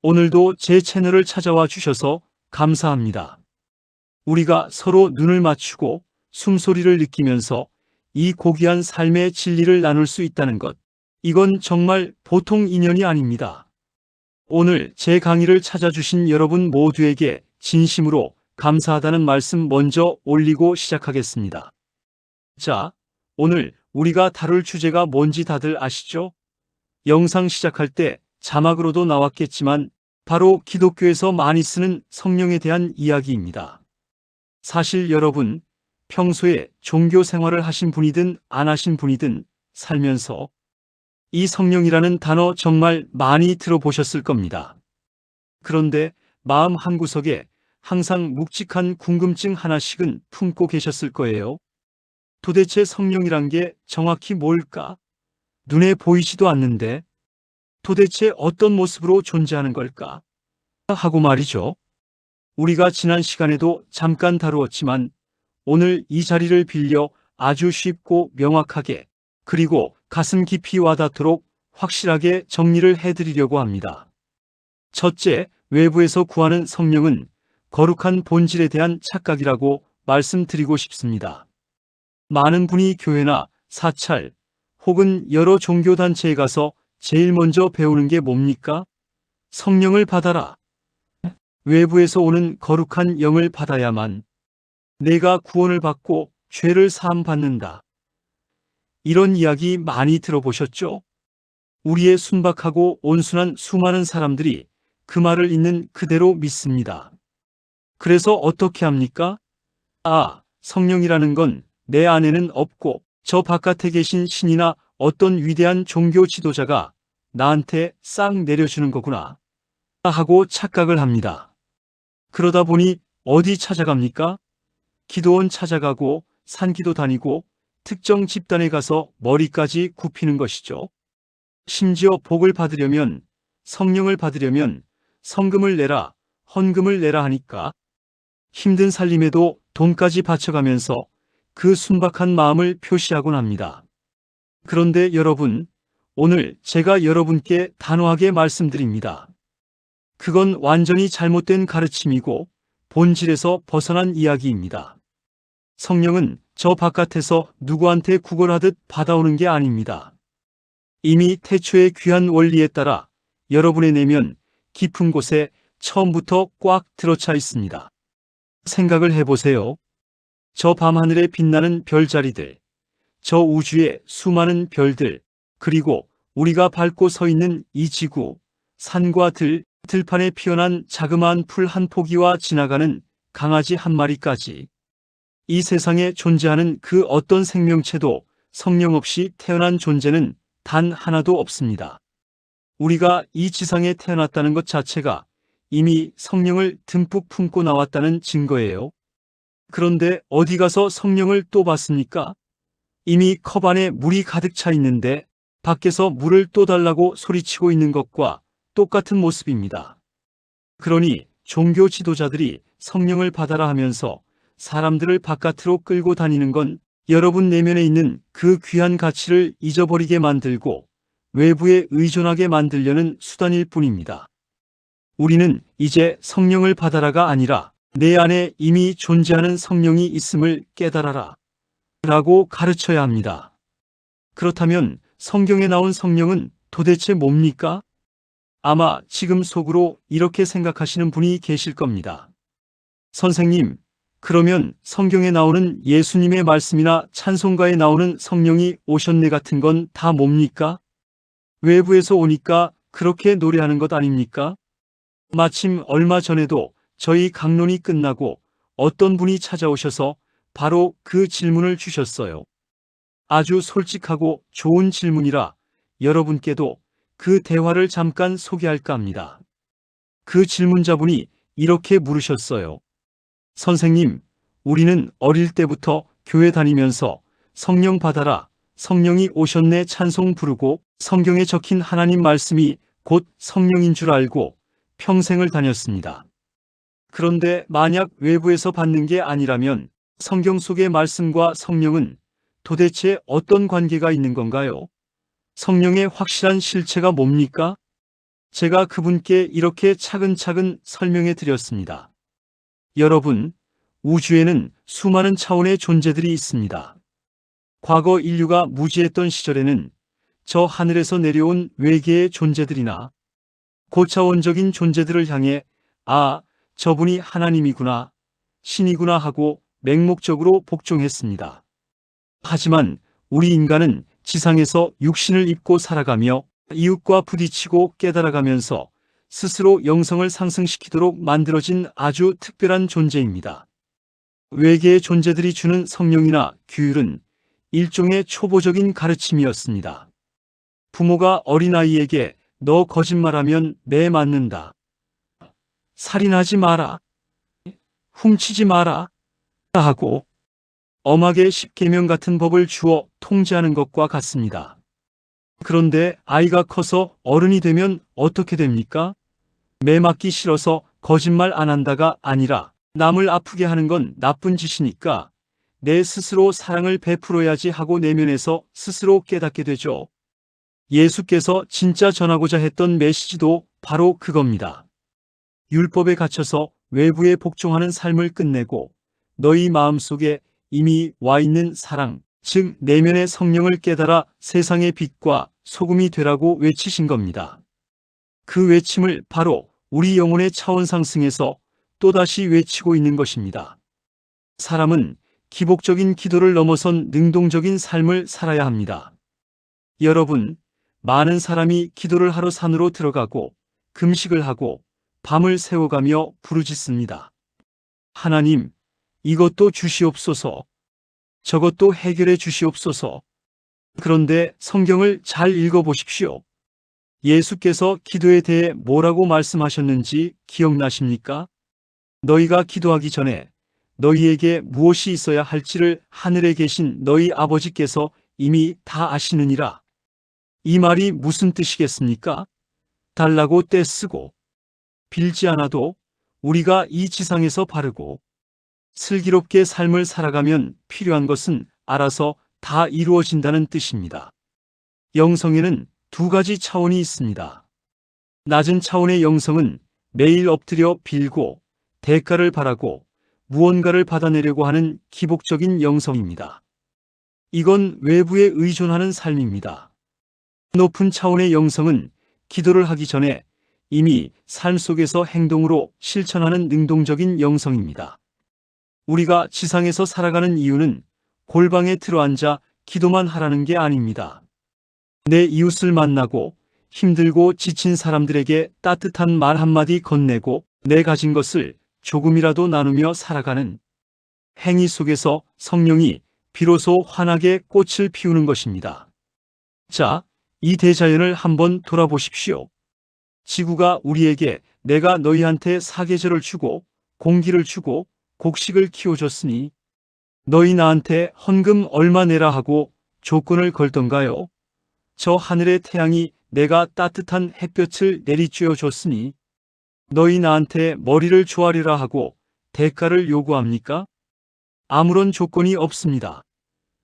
오늘도 제 채널을 찾아와 주셔서 감사합니다. 우리가 서로 눈을 맞추고 숨소리를 느끼면서 이 고귀한 삶의 진리를 나눌 수 있다는 것. 이건 정말 보통 인연이 아닙니다. 오늘 제 강의를 찾아주신 여러분 모두에게 진심으로 감사하다는 말씀 먼저 올리고 시작하겠습니다. 자, 오늘 우리가 다룰 주제가 뭔지 다들 아시죠? 영상 시작할 때 자막으로도 나왔겠지만 바로 기독교에서 많이 쓰는 성령에 대한 이야기입니다. 사실 여러분, 평소에 종교 생활을 하신 분이든 안 하신 분이든 살면서 이 성령이라는 단어 정말 많이 들어보셨을 겁니다. 그런데 마음 한구석에 항상 묵직한 궁금증 하나씩은 품고 계셨을 거예요. 도대체 성령이란 게 정확히 뭘까? 눈에 보이지도 않는데 도대체 어떤 모습으로 존재하는 걸까? 하고 말이죠. 우리가 지난 시간에도 잠깐 다루었지만 오늘 이 자리를 빌려 아주 쉽고 명확하게 그리고 가슴 깊이 와닿도록 확실하게 정리를 해드리려고 합니다. 첫째, 외부에서 구하는 성령은 거룩한 본질에 대한 착각이라고 말씀드리고 싶습니다. 많은 분이 교회나 사찰 혹은 여러 종교단체에 가서 제일 먼저 배우는 게 뭡니까? 성령을 받아라. 외부에서 오는 거룩한 영을 받아야만 내가 구원을 받고 죄를 사함 받는다. 이런 이야기 많이 들어보셨죠? 우리의 순박하고 온순한 수많은 사람들이 그 말을 있는 그대로 믿습니다. 그래서 어떻게 합니까? 성령이라는 건 내 안에는 없고 저 바깥에 계신 신이나 어떤 위대한 종교 지도자가 나한테 싹 내려주는 거구나 하고 착각을 합니다. 그러다 보니 어디 찾아갑니까? 기도원 찾아가고 산기도 다니고 특정 집단에 가서 머리까지 굽히는 것이죠. 심지어 복을 받으려면, 성령을 받으려면 성금을 내라, 헌금을 내라 하니까 힘든 살림에도 돈까지 바쳐가면서 그 순박한 마음을 표시하곤 합니다. 그런데 여러분, 오늘 제가 여러분께 단호하게 말씀드립니다. 그건 완전히 잘못된 가르침이고 본질에서 벗어난 이야기입니다. 성령은 저 바깥에서 누구한테 구걸하듯 받아오는 게 아닙니다. 이미 태초의 귀한 원리에 따라 여러분의 내면 깊은 곳에 처음부터 꽉 들어차 있습니다. 생각을 해보세요. 저 밤하늘에 빛나는 별자리들, 저 우주의 수많은 별들, 그리고 우리가 밟고 서 있는 이 지구, 산과 들판에 피어난 자그마한 풀 한 포기와 지나가는 강아지 한 마리까지 이 세상에 존재하는 그 어떤 생명체도 성령 없이 태어난 존재는 단 하나도 없습니다. 우리가 이 지상에 태어났다는 것 자체가 이미 성령을 듬뿍 품고 나왔다는 증거예요. 그런데 어디 가서 성령을 또 받습니까? 이미 컵 안에 물이 가득 차 있는데 밖에서 물을 또 달라고 소리치고 있는 것과 똑같은 모습입니다. 그러니 종교 지도자들이 성령을 받아라 하면서 사람들을 바깥으로 끌고 다니는 건 여러분 내면에 있는 그 귀한 가치를 잊어버리게 만들고 외부에 의존하게 만들려는 수단일 뿐입니다. 우리는 이제 성령을 받아라가 아니라 내 안에 이미 존재하는 성령이 있음을 깨달아라 라고 가르쳐야 합니다. 그렇다면 성경에 나온 성령은 도대체 뭡니까? 아마 지금 속으로 이렇게 생각하시는 분이 계실 겁니다. 선생님, 그러면 성경에 나오는 예수님의 말씀이나 찬송가에 나오는 성령이 오셨네 같은 건 다 뭡니까? 외부에서 오니까 그렇게 노래하는 것 아닙니까? 마침 얼마 전에도 저희 강론이 끝나고 어떤 분이 찾아오셔서 바로 그 질문을 주셨어요. 아주 솔직하고 좋은 질문이라 여러분께도 그 대화를 잠깐 소개할까 합니다. 그 질문자분이 이렇게 물으셨어요. 선생님, 우리는 어릴 때부터 교회 다니면서 성령 받아라, 성령이 오셨네 찬송 부르고 성경에 적힌 하나님 말씀이 곧 성령인 줄 알고 평생을 다녔습니다. 그런데 만약 외부에서 받는 게 아니라면 성경 속의 말씀과 성령은 도대체 어떤 관계가 있는 건가요? 성령의 확실한 실체가 뭡니까? 제가 그분께 이렇게 차근차근 설명해 드렸습니다. 여러분, 우주에는 수많은 차원의 존재들이 있습니다. 과거 인류가 무지했던 시절에는 저 하늘에서 내려온 외계의 존재들이나 고차원적인 존재들을 향해 아, 저분이 하나님이구나, 신이구나 하고 맹목적으로 복종했습니다. 하지만 우리 인간은 지상에서 육신을 입고 살아가며 이웃과 부딪히고 깨달아가면서 스스로 영성을 상승시키도록 만들어진 아주 특별한 존재입니다. 외계의 존재들이 주는 성령이나 규율은 일종의 초보적인 가르침이었습니다. 부모가 어린아이에게 너 거짓말하면 매 맞는다. 살인하지 마라. 훔치지 마라. 하고 엄하게 십계명 같은 법을 주어 통제하는 것과 같습니다. 그런데 아이가 커서 어른이 되면 어떻게 됩니까? 매 맞기 싫어서 거짓말 안 한다가 아니라 남을 아프게 하는 건 나쁜 짓이니까 내 스스로 사랑을 베풀어야지 하고 내면에서 스스로 깨닫게 되죠. 예수께서 진짜 전하고자 했던 메시지도 바로 그겁니다. 율법에 갇혀서 외부에 복종하는 삶을 끝내고 너희 마음속에 이미 와 있는 사랑, 즉 내면의 성령을 깨달아 세상의 빛과 소금이 되라고 외치신 겁니다. 그 외침을 바로 우리 영혼의 차원 상승에서 또다시 외치고 있는 것입니다. 사람은 기복적인 기도를 넘어선 능동적인 삶을 살아야 합니다. 여러분, 많은 사람이 기도를 하러 산으로 들어가고 금식을 하고 밤을 새워가며 부르짖습니다. 하나님, 이것도 주시옵소서. 저것도 해결해 주시옵소서. 그런데 성경을 잘 읽어보십시오. 예수께서 기도에 대해 뭐라고 말씀하셨는지 기억나십니까? 너희가 기도하기 전에 너희에게 무엇이 있어야 할지를 하늘에 계신 너희 아버지께서 이미 다 아시느니라. 이 말이 무슨 뜻이겠습니까? 달라고 떼쓰고 빌지 않아도 우리가 이 지상에서 바르고 슬기롭게 삶을 살아가면 필요한 것은 알아서 다 이루어진다는 뜻입니다. 영성에는 두 가지 차원이 있습니다. 낮은 차원의 영성은 매일 엎드려 빌고 대가를 바라고 무언가를 받아내려고 하는 기복적인 영성입니다. 이건 외부에 의존하는 삶입니다. 높은 차원의 영성은 기도를 하기 전에 이미 삶 속에서 행동으로 실천하는 능동적인 영성입니다. 우리가 지상에서 살아가는 이유는 골방에 들어앉아 기도만 하라는 게 아닙니다. 내 이웃을 만나고 힘들고 지친 사람들에게 따뜻한 말 한마디 건네고 내 가진 것을 조금이라도 나누며 살아가는 행위 속에서 성령이 비로소 환하게 꽃을 피우는 것입니다. 자, 이 대자연을 한번 돌아보십시오. 지구가 우리에게 내가 너희한테 사계절을 주고 공기를 주고 곡식을 키워줬으니 너희 나한테 헌금 얼마 내라 하고 조건을 걸던가요? 저 하늘의 태양이 내가 따뜻한 햇볕을 내리쬐어 줬으니 너희 나한테 머리를 조아리라 하고 대가를 요구합니까? 아무런 조건이 없습니다.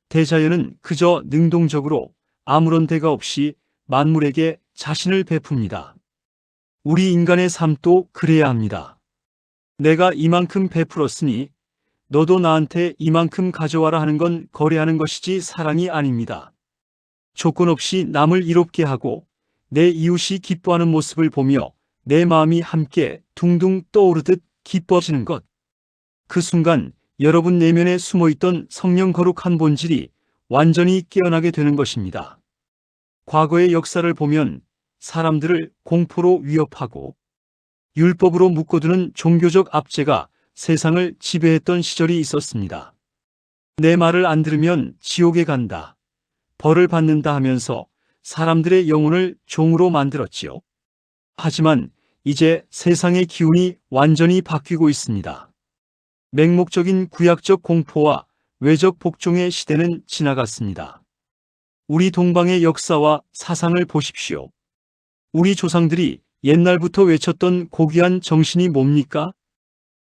대자연은 그저 능동적으로 아무런 대가 없이 만물에게 자신을 베풉니다. 우리 인간의 삶도 그래야 합니다. 내가 이만큼 베풀었으니 너도 나한테 이만큼 가져와라 하는 건 거래하는 것이지 사랑이 아닙니다. 조건 없이 남을 이롭게 하고 내 이웃이 기뻐하는 모습을 보며 내 마음이 함께 둥둥 떠오르듯 기뻐지는 것. 그 순간 여러분 내면에 숨어있던 성령 거룩한 본질이 완전히 깨어나게 되는 것입니다. 과거의 역사를 보면 사람들을 공포로 위협하고 율법으로 묶어두는 종교적 압제가 세상을 지배했던 시절이 있었습니다. 내 말을 안 들으면 지옥에 간다, 벌을 받는다 하면서 사람들의 영혼을 종으로 만들었지요. 하지만 이제 세상의 기운이 완전히 바뀌고 있습니다. 맹목적인 구약적 공포와 외적 복종의 시대는 지나갔습니다. 우리 동방의 역사와 사상을 보십시오. 우리 조상들이 옛날부터 외쳤던 고귀한 정신이 뭡니까?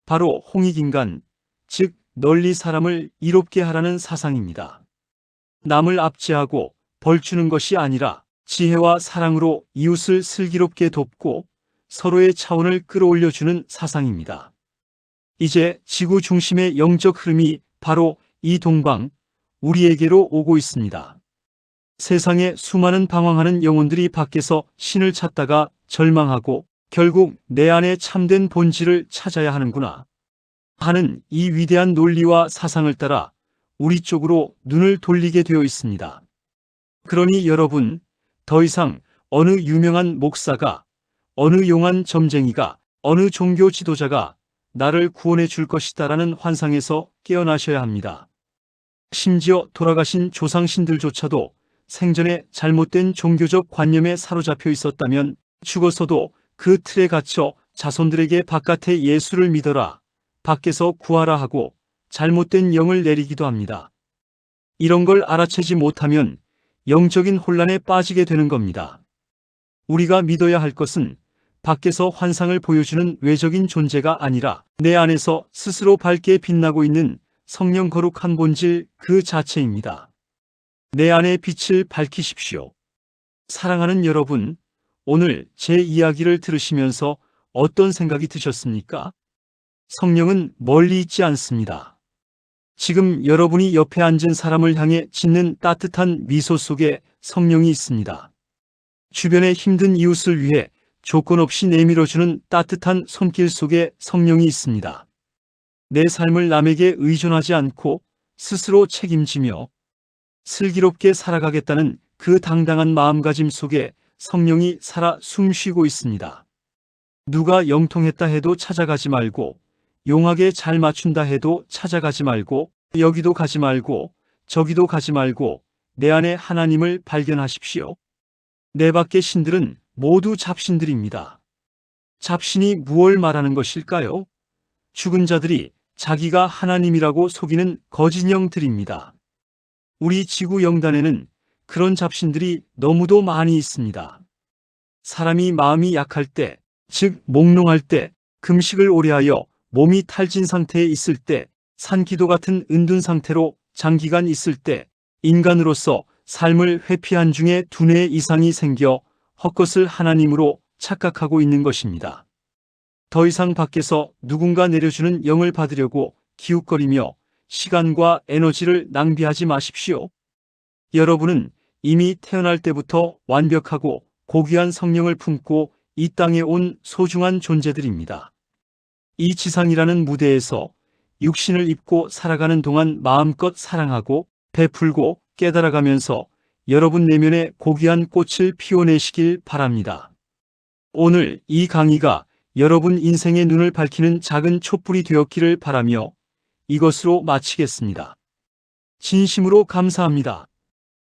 바로 홍익인간, 즉 널리 사람을 이롭게 하라는 사상입니다. 남을 압제하고 벌 주는 것이 아니라 지혜와 사랑으로 이웃을 슬기롭게 돕고 서로의 차원을 끌어올려주는 사상입니다. 이제 지구 중심의 영적 흐름이 바로 이 동방, 우리에게로 오고 있습니다. 세상에 수많은 방황하는 영혼들이 밖에서 신을 찾다가 절망하고 결국 내 안에 참된 본질을 찾아야 하는구나 하는 이 위대한 논리와 사상을 따라 우리 쪽으로 눈을 돌리게 되어 있습니다. 그러니 여러분, 더 이상 어느 유명한 목사가, 어느 용한 점쟁이가, 어느 종교 지도자가 나를 구원해 줄 것이다라는 환상에서 깨어나셔야 합니다. 심지어 돌아가신 조상신들조차도 생전에 잘못된 종교적 관념에 사로잡혀 있었다면 죽어서도 그 틀에 갇혀 자손들에게 바깥의 예수를 믿어라, 밖에서 구하라 하고 잘못된 영을 내리기도 합니다. 이런 걸 알아채지 못하면 영적인 혼란에 빠지게 되는 겁니다. 우리가 믿어야 할 것은 밖에서 환상을 보여주는 외적인 존재가 아니라 내 안에서 스스로 밝게 빛나고 있는 성령 거룩한 본질 그 자체입니다. 내 안의 빛을 밝히십시오. 사랑하는 여러분, 오늘 제 이야기를 들으시면서 어떤 생각이 드셨습니까? 성령은 멀리 있지 않습니다. 지금 여러분이 옆에 앉은 사람을 향해 짓는 따뜻한 미소 속에 성령이 있습니다. 주변의 힘든 이웃을 위해 조건 없이 내밀어주는 따뜻한 손길 속에 성령이 있습니다. 내 삶을 남에게 의존하지 않고 스스로 책임지며 슬기롭게 살아가겠다는 그 당당한 마음가짐 속에 성령이 살아 숨쉬고 있습니다. 누가 영통했다 해도 찾아가지 말고, 용하게 잘 맞춘다 해도 찾아가지 말고, 여기도 가지 말고 저기도 가지 말고 내 안에 하나님을 발견하십시오. 내 밖의 신들은 모두 잡신들입니다. 잡신이 무엇을 말하는 것일까요? 죽은 자들이 자기가 하나님이라고 속이는 거짓영들입니다. 우리 지구 영단에는 그런 잡신들이 너무도 많이 있습니다. 사람이 마음이 약할 때, 즉 몽롱할 때, 금식을 오래하여 몸이 탈진 상태에 있을 때, 산기도 같은 은둔 상태로 장기간 있을 때, 인간으로서 삶을 회피한 중에 두뇌 이상이 생겨 헛것을 하나님으로 착각하고 있는 것입니다. 더 이상 밖에서 누군가 내려주는 영을 받으려고 기웃거리며 시간과 에너지를 낭비하지 마십시오. 여러분은 이미 태어날 때부터 완벽하고 고귀한 성령을 품고 이 땅에 온 소중한 존재들입니다. 이 지상이라는 무대에서 육신을 입고 살아가는 동안 마음껏 사랑하고 베풀고 깨달아가면서 여러분 내면의 고귀한 꽃을 피워내시길 바랍니다. 오늘 이 강의가 여러분 인생의 눈을 밝히는 작은 촛불이 되었기를 바라며 이것으로 마치겠습니다. 진심으로 감사합니다.